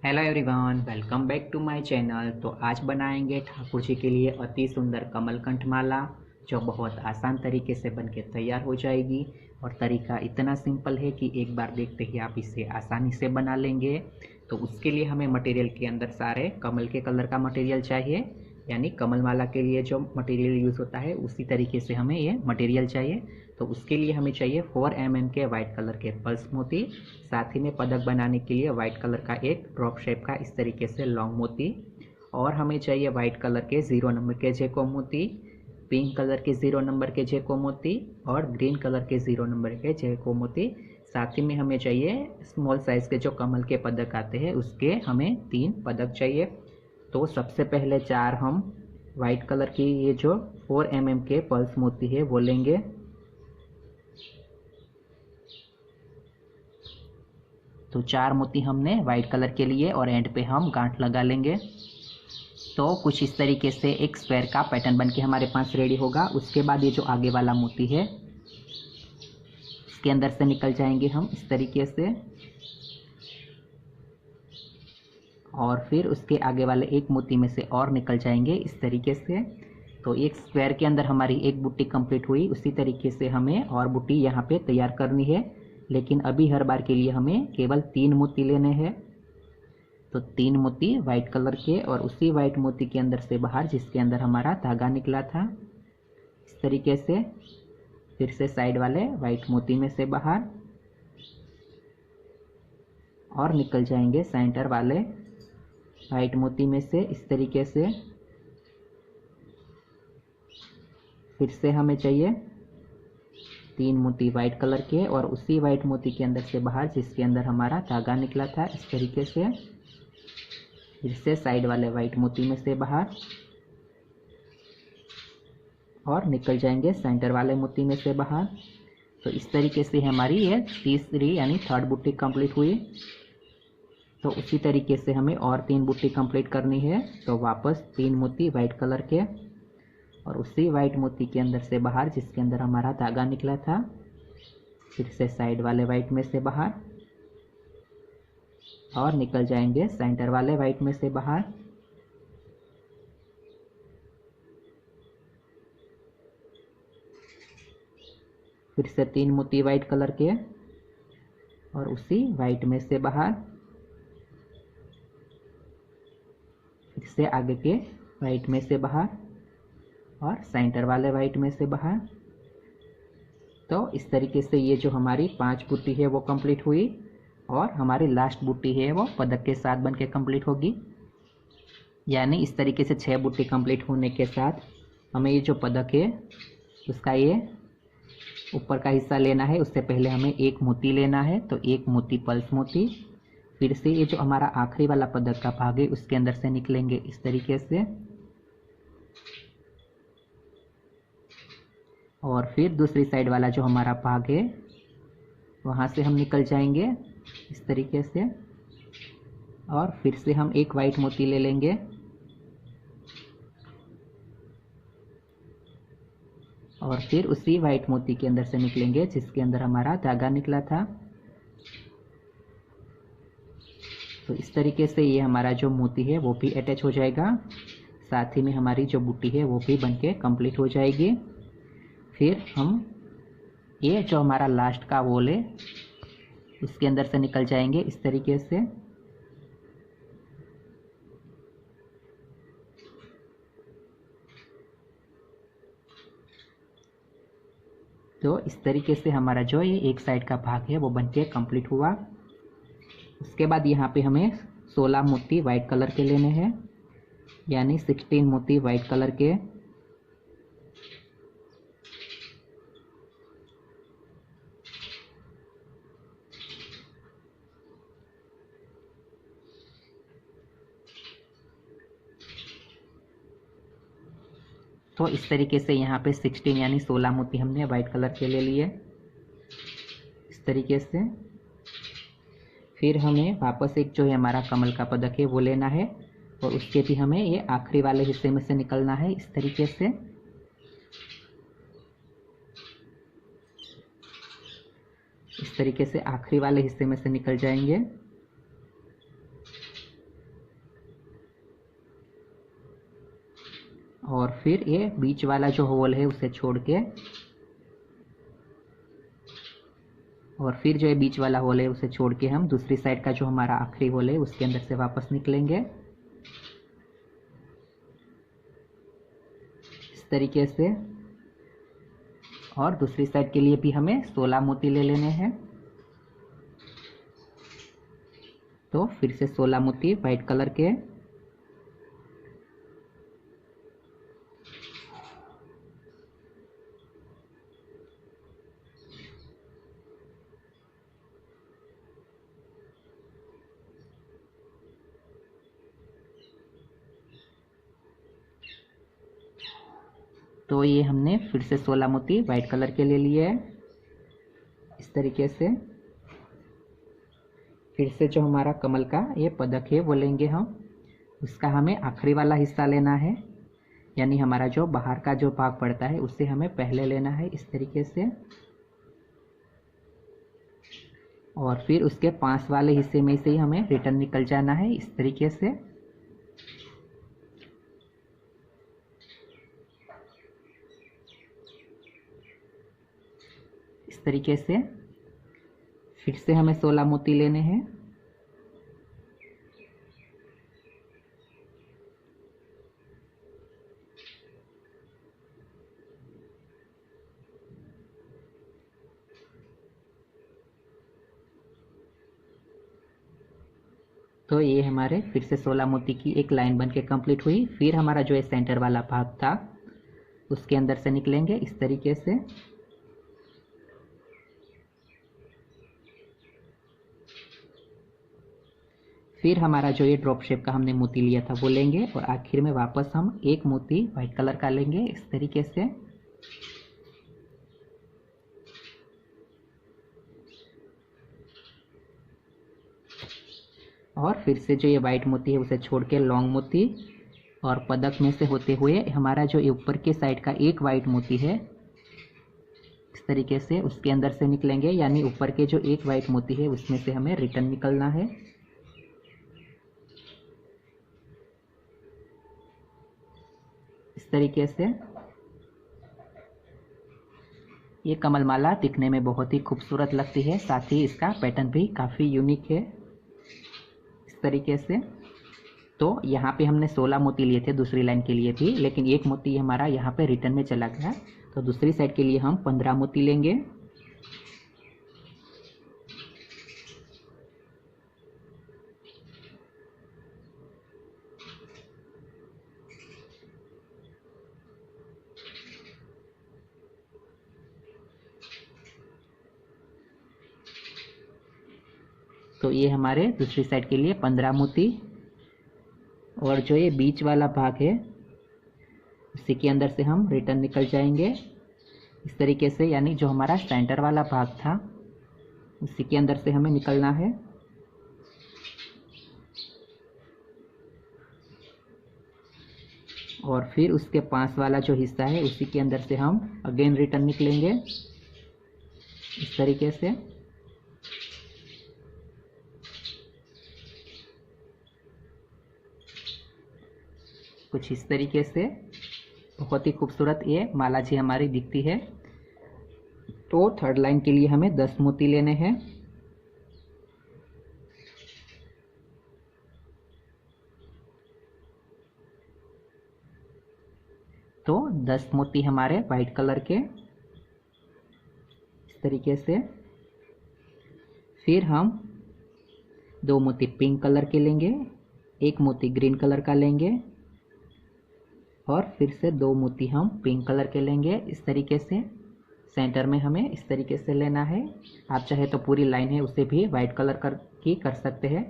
Hello everyone, welcome back to my channel. तो आज बनाएंगे ठाकुर जी के लिए अति सुंदर कमलकंठ माला, जो बहुत आसान तरीके से बनके तैयार हो जाएगी। और तरीका इतना सिंपल है कि एक बार देखते ही आप इसे आसानी से बना लेंगे। तो उसके लिए हमें मटेरियल के अंदर सारे कमल के कलर का मटेरियल चाहिए, यानी कमल माला के लिए जो मटेरियल यूज़ होता है उसी तरीके से हमें ये मटेरियल चाहिए। तो उसके लिए हमें चाहिए 4 mm के वाइट कलर के पल्स मोती, साथ ही में पदक बनाने के लिए वाइट कलर का एक ड्रॉप शेप का इस तरीके से लॉन्ग मोती, और हमें चाहिए वाइट कलर के 0 नंबर के जेको मोती, पिंक कलर के 0 नंबर के जेको मोती और ग्रीन कलर के 0 नंबर के जेको मोती। साथ ही में हमें चाहिए स्मॉल साइज़ के जो कमल के पदक आते हैं उसके हमें 3 पदक चाहिए। तो सबसे पहले 4 हम वाइट कलर की ये जो 4 mm के पल्स मोती है वो लेंगे। तो 4 मोती हमने वाइट कलर के लिए और एंड पे हम गांठ लगा लेंगे। तो कुछ इस तरीके से एक स्क्वायर का पैटर्न बनके हमारे पास रेडी होगा। उसके बाद ये जो आगे वाला मोती है इसके अंदर से निकल जाएंगे हम इस तरीके से, और फिर उसके आगे वाले एक मोती में से और निकल जाएंगे इस तरीके से। तो एक स्क्वायर के अंदर हमारी एक बुट्टी कंप्लीट हुई। उसी तरीके से हमें और बुट्टी यहाँ पे तैयार करनी है, लेकिन अभी हर बार के लिए हमें केवल 3 मोती लेने हैं। तो 3 मोती वाइट कलर के, और उसी वाइट मोती के अंदर से बाहर जिसके अंदर हमारा धागा निकला था इस तरीके से, फिर से साइड वाले वाइट मोती में से बाहर और निकल जाएंगे सेंटर वाले वाइट मोती में से इस तरीके से। फिर से हमें चाहिए 3 मोती वाइट कलर के, और उसी वाइट मोती के अंदर से बाहर जिसके अंदर हमारा धागा निकला था इस तरीके से, फिर से साइड वाले वाइट मोती में से बाहर और निकल जाएंगे सेंटर वाले मोती में से बाहर। तो इस तरीके से हमारी ये तीसरी यानी थर्ड बुट्टी कंप्लीट हुई। तो उसी तरीके से हमें और 3 बुट्टी कंप्लीट करनी है। तो वापस 3 मोती वाइट कलर के, और उसी वाइट मोती के अंदर से बाहर जिसके अंदर हमारा धागा निकला था, फिर से साइड वाले वाइट में से बाहर और निकल जाएंगे सेंटर वाले वाइट में से बाहर। फिर से 3 मोती वाइट कलर के, और उसी वाइट में से बाहर, फिर से आगे के वाइट में से बाहर और सेंटर वाले वाइट में से बाहर। तो इस तरीके से ये जो हमारी 5 बुट्टी है वो कंप्लीट हुई, और हमारी लास्ट बुट्टी है वो पदक के साथ बन के कम्प्लीट होगी। यानी इस तरीके से 6 बुट्टी कंप्लीट होने के साथ हमें ये जो पदक है उसका ये ऊपर का हिस्सा लेना है। उससे पहले हमें एक मोती लेना है। तो एक मोती पल्स मोती, फिर से ये जो हमारा आखिरी वाला पदक का भाग है उसके अंदर से निकलेंगे इस तरीके से, और फिर दूसरी साइड वाला जो हमारा भाग है वहाँ से हम निकल जाएंगे इस तरीके से, और फिर से हम एक वाइट मोती ले लेंगे, और फिर उसी वाइट मोती के अंदर से निकलेंगे जिसके अंदर हमारा धागा निकला था। तो इस तरीके से ये हमारा जो मोती है वो भी अटैच हो जाएगा, साथ ही में हमारी जो बुट्टी है वो भी बनके कंप्लीट हो जाएगी। फिर हम ये जो हमारा लास्ट का वॉल है उसके अंदर से निकल जाएंगे इस तरीके से। तो इस तरीके से हमारा जो ये एक साइड का भाग है वो बनके कंप्लीट हुआ। उसके बाद यहाँ पे हमें 16 मोती वाइट कलर के लेने हैं, यानी 16 मोती वाइट कलर के। तो इस तरीके से यहाँ पे 16 यानी 16 मोती हमने वाइट कलर के ले लिए इस तरीके से। फिर हमें वापस एक जो है हमारा कमल का पदक है वो लेना है, और उसके भी हमें ये आखिरी वाले हिस्से में से निकलना है इस तरीके से। इस तरीके से आखिरी वाले हिस्से में से निकल जाएंगे। और फिर ये बीच वाला जो होल है उसे छोड़ के, और फिर जो ये बीच वाला होल है उसे छोड़ के हम दूसरी साइड का जो हमारा आखिरी होल है उसके अंदर से वापस निकलेंगे इस तरीके से। और दूसरी साइड के लिए भी हमें 16 मोती ले लेने हैं। तो फिर से 16 मोती वाइट कलर के, तो ये हमने फिर से 16 मोती वाइट कलर के ले लिए है इस तरीके से। फिर से जो हमारा कमल का ये पदक है वो लेंगे हम, उसका हमें आखिरी वाला हिस्सा लेना है, यानी हमारा जो बाहर का जो भाग पड़ता है उसे हमें पहले लेना है इस तरीके से। और फिर उसके पास वाले हिस्से में से ही हमें रिटर्न निकल जाना है इस तरीके से। इस तरीके से फिर से हमें 16 मोती लेने हैं। तो ये हमारे फिर से 16 मोती की एक लाइन बन के कंप्लीट हुई। फिर हमारा जो ये सेंटर वाला भाग था उसके अंदर से निकलेंगे इस तरीके से। फिर हमारा जो ये ड्रॉप शेप का हमने मोती लिया था वो लेंगे, और आखिर में वापस हम एक मोती वाइट कलर का लेंगे इस तरीके से। और फिर से जो ये वाइट मोती है उसे छोड़ के लॉन्ग मोती, और पदक में से होते हुए हमारा जो ये ऊपर के साइड का एक वाइट मोती है इस तरीके से उसके अंदर से निकलेंगे, यानी ऊपर के जो एक वाइट मोती है उसमें से हमें रिटर्न निकलना है। इस तरीके से ये कमल माला दिखने में बहुत ही खूबसूरत लगती है, साथ ही इसका पैटर्न भी काफ़ी यूनिक है इस तरीके से। तो यहाँ पे हमने 16 मोती लिए थे दूसरी लाइन के लिए भी, लेकिन एक मोती हमारा यहाँ पे रिटर्न में चला गया, तो दूसरी साइड के लिए हम 15 मोती लेंगे। तो ये हमारे दूसरी साइड के लिए 15 मोती, और जो ये बीच वाला भाग है उसी के अंदर से हम रिटर्न निकल जाएंगे इस तरीके से, यानी जो हमारा सेंटर वाला भाग था उसी के अंदर से हमें निकलना है। और फिर उसके पास वाला जो हिस्सा है उसी के अंदर से हम अगेन रिटर्न निकलेंगे इस तरीके से। कुछ इस तरीके से बहुत ही खूबसूरत ये माला जी हमारी दिखती है। तो थर्ड लाइन के लिए हमें 10 मोती लेने हैं। तो 10 मोती हमारे वाइट कलर के इस तरीके से। फिर हम 2 मोती पिंक कलर के लेंगे, एक मोती ग्रीन कलर का लेंगे, और फिर से 2 मोती हम पिंक कलर के लेंगे इस तरीके से। सेंटर में हमें इस तरीके से लेना है। आप चाहे तो पूरी लाइन है उसे भी वाइट कलर की कर सकते हैं,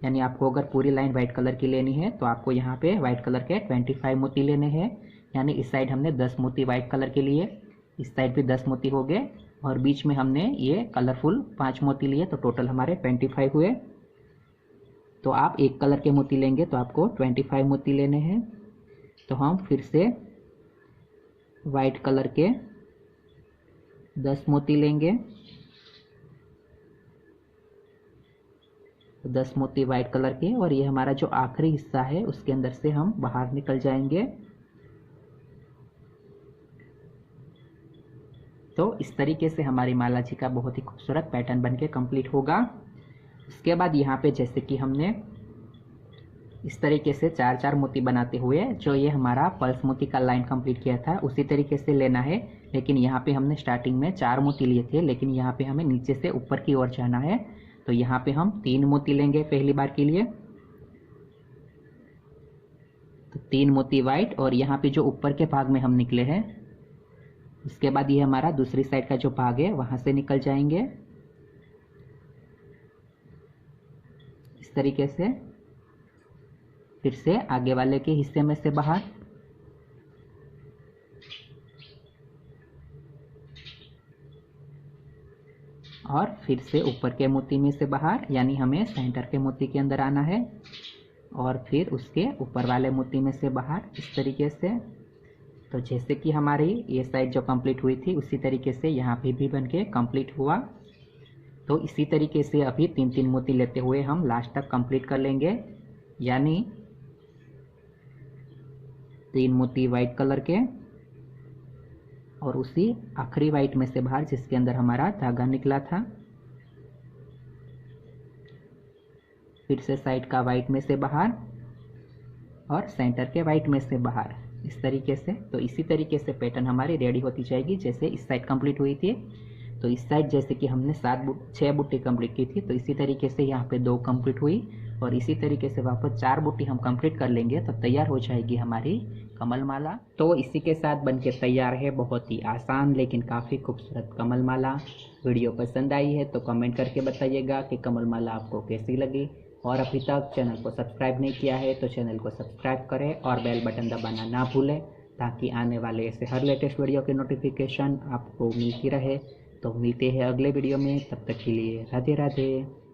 यानी आपको अगर पूरी लाइन वाइट कलर की लेनी है तो आपको यहाँ पे वाइट कलर के 25 मोती लेने हैं, यानी इस साइड हमने 10 मोती वाइट कलर के लिए, इस साइड भी 10 मोती हो गए, और बीच में हमने ये कलरफुल 5 मोती लिए, तो टोटल हमारे 25 हुए। तो आप एक कलर के मोती लेंगे तो आपको 25 मोती लेने हैं। तो हम फिर से वाइट कलर के 10 मोती लेंगे, 10 मोती वाइट कलर के, और ये हमारा जो आखिरी हिस्सा है उसके अंदर से हम बाहर निकल जाएंगे तो इस तरीके से हमारी माला जी का बहुत ही खूबसूरत पैटर्न बनके कंप्लीट होगा। उसके बाद यहाँ पे जैसे कि हमने इस तरीके से 4-4 मोती बनाते हुए जो ये हमारा पल्स मोती का लाइन कंप्लीट किया था उसी तरीके से लेना है। लेकिन यहाँ पे हमने स्टार्टिंग में 4 मोती लिए थे, लेकिन यहाँ पे हमें नीचे से ऊपर की ओर जाना है। तो यहाँ पे हम 3 मोती लेंगे पहली बार के लिए। तो 3 मोती वाइट, और यहाँ पे जो ऊपर के भाग में हम निकले हैं उसके बाद ये हमारा दूसरी साइड का जो भाग है वहाँ से निकल जाएंगे इस तरीके से। फिर से आगे वाले के हिस्से में से बाहर, और फिर से ऊपर के मोती में से बाहर, यानी हमें सेंटर के मोती के अंदर आना है, और फिर उसके ऊपर वाले मोती में से बाहर इस तरीके से। तो जैसे कि हमारी ये साइड जो कंप्लीट हुई थी उसी तरीके से यहाँ पे भी बनके कंप्लीट हुआ। तो इसी तरीके से अभी 3-3 मोती लेते हुए हम लास्ट तक कंप्लीट कर लेंगे, यानी 3 मोती वाइट कलर के और उसी आखिरी वाइट में से बाहर जिसके अंदर हमारा धागा निकला था। फिर से साइड का वाइट में से बाहर और सेंटर के वाइट में से बाहर इस तरीके से। तो इसी तरीके से पैटर्न हमारी रेडी होती जाएगी। जैसे इस साइड कंप्लीट हुई थी तो इस साइड जैसे कि हमने 6 बूटी कंप्लीट की थी, तो इसी तरीके से यहाँ पे 2 कंप्लीट हुई, और इसी तरीके से वापस 4 बूटी हम कंप्लीट कर लेंगे तो तैयार हो जाएगी हमारी कमल माला। तो इसी के साथ बनके तैयार है बहुत ही आसान लेकिन काफ़ी खूबसूरत कमल माला। वीडियो पसंद आई है तो कमेंट करके बताइएगा कि कमल माला आपको कैसी लगी, और अभी तक चैनल को सब्सक्राइब नहीं किया है तो चैनल को सब्सक्राइब करें और बेल बटन दबाना ना भूलें, ताकि आने वाले ऐसे हर लेटेस्ट वीडियो के नोटिफिकेशन आपको मिलती रहे। तो मिलते हैं अगले वीडियो में, तब तक के लिए राधे राधे।